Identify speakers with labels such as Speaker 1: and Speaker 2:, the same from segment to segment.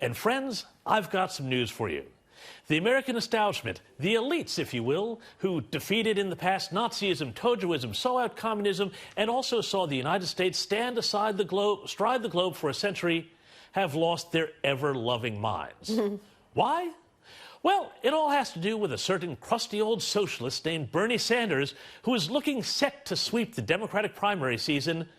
Speaker 1: And friends, I've got some news for you. The American establishment, the elites, if you will, who defeated in the past Nazism, Tojoism, saw out communism, and also saw the United States stride the globe for a century, have lost their ever-loving minds. Why? Well, it all has to do with a certain crusty old socialist named Bernie Sanders, who is looking set to sweep the Democratic primary season,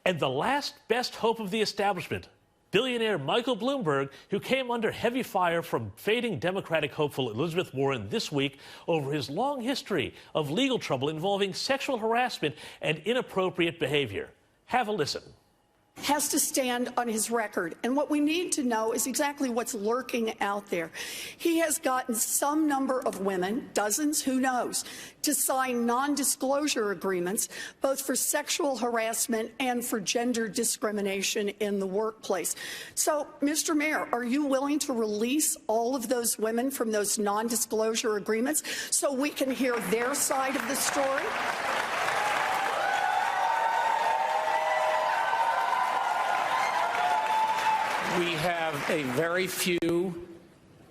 Speaker 1: and the last best hope of the establishment, billionaire Michael Bloomberg, who came under heavy fire from fading Democratic hopeful Elizabeth Warren this week over his long history of legal trouble involving sexual harassment and inappropriate behavior. Have a listen.
Speaker 2: Has to stand on his record. And what we need to know is exactly what's lurking out there. He has gotten some number of women, dozens, who knows, to sign non-disclosure agreements, both for sexual harassment and for gender discrimination in the workplace. So, Mr. Mayor, are you willing to release all of those women from those non-disclosure agreements so we can hear their side of the story?
Speaker 3: We have a very few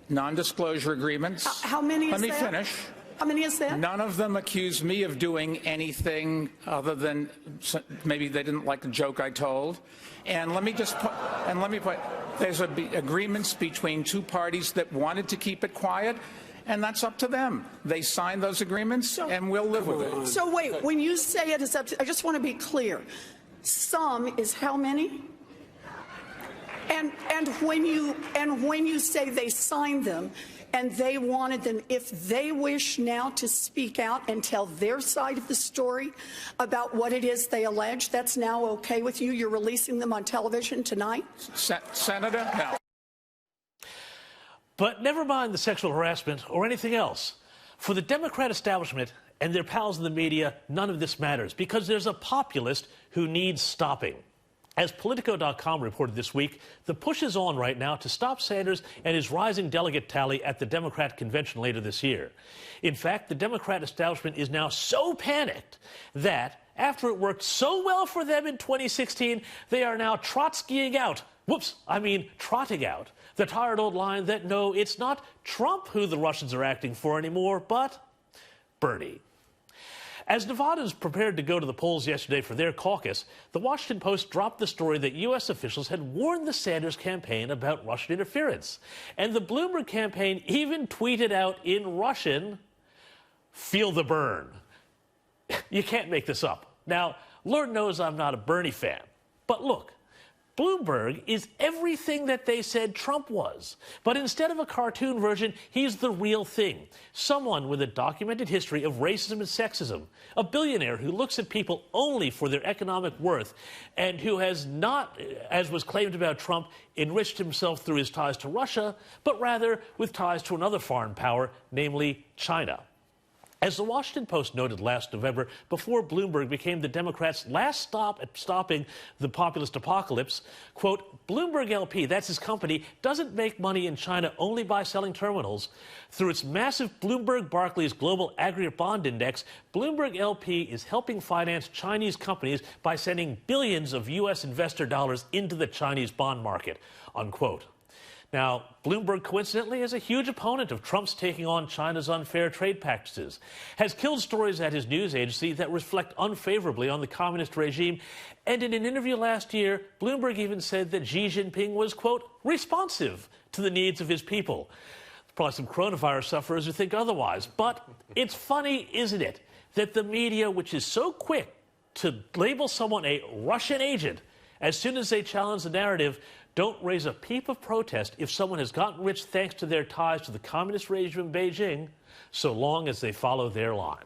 Speaker 3: non-disclosure agreements.
Speaker 2: How many is that?
Speaker 3: Let me finish.
Speaker 2: How many is that?
Speaker 3: None of them accuse me of doing anything other than maybe they didn't like the joke I told. And let me put, there's agreements between two parties that wanted to keep it quiet, and that's up to them. They signed those agreements, and we'll live with it.
Speaker 2: So wait, when you say it is up to, I just want to be clear. Some is how many? And when you say they signed them and they wanted them, if they wish now to speak out and tell their side of the story about what it is they allege, that's now okay with you? You're releasing them on television tonight?
Speaker 3: Senator, no.
Speaker 1: But never mind the sexual harassment or anything else. For the Democrat establishment and their pals in the media, none of this matters because there's a populist who needs stopping. As Politico.com reported this week, the push is on right now to stop Sanders and his rising delegate tally at the Democrat convention later this year. In fact, the Democrat establishment is now so panicked that after it worked so well for them in 2016, they are now trotting out the tired old line that no, it's not Trump who the Russians are acting for anymore, but Bernie. As Nevadans prepared to go to the polls yesterday for their caucus, the Washington Post dropped the story that U.S. officials had warned the Sanders campaign about Russian interference. And the Bloomberg campaign even tweeted out in Russian, "Feel the burn." You can't make this up. Now, Lord knows I'm not a Bernie fan, but look, Bloomberg is everything that they said Trump was. But instead of a cartoon version, he's the real thing. Someone with a documented history of racism and sexism. A billionaire who looks at people only for their economic worth and who has not, as was claimed about Trump, enriched himself through his ties to Russia, but rather with ties to another foreign power, namely China. As the Washington Post noted last November, before Bloomberg became the Democrats' last stop at stopping the populist apocalypse, quote, Bloomberg LP, that's his company, doesn't make money in China only by selling terminals. Through its massive Bloomberg Barclays Global Aggregate Bond Index, Bloomberg LP is helping finance Chinese companies by sending billions of U.S. investor dollars into the Chinese bond market, unquote. Now, Bloomberg, coincidentally, is a huge opponent of Trump's taking on China's unfair trade practices, has killed stories at his news agency that reflect unfavorably on the communist regime, and in an interview last year, Bloomberg even said that Xi Jinping was, quote, responsive to the needs of his people. Probably some coronavirus sufferers who think otherwise, but it's funny, isn't it, that the media, which is so quick to label someone a Russian agent as soon as they challenge the narrative, don't raise a peep of protest if someone has gotten rich thanks to their ties to the communist regime in Beijing, so long as they follow their line.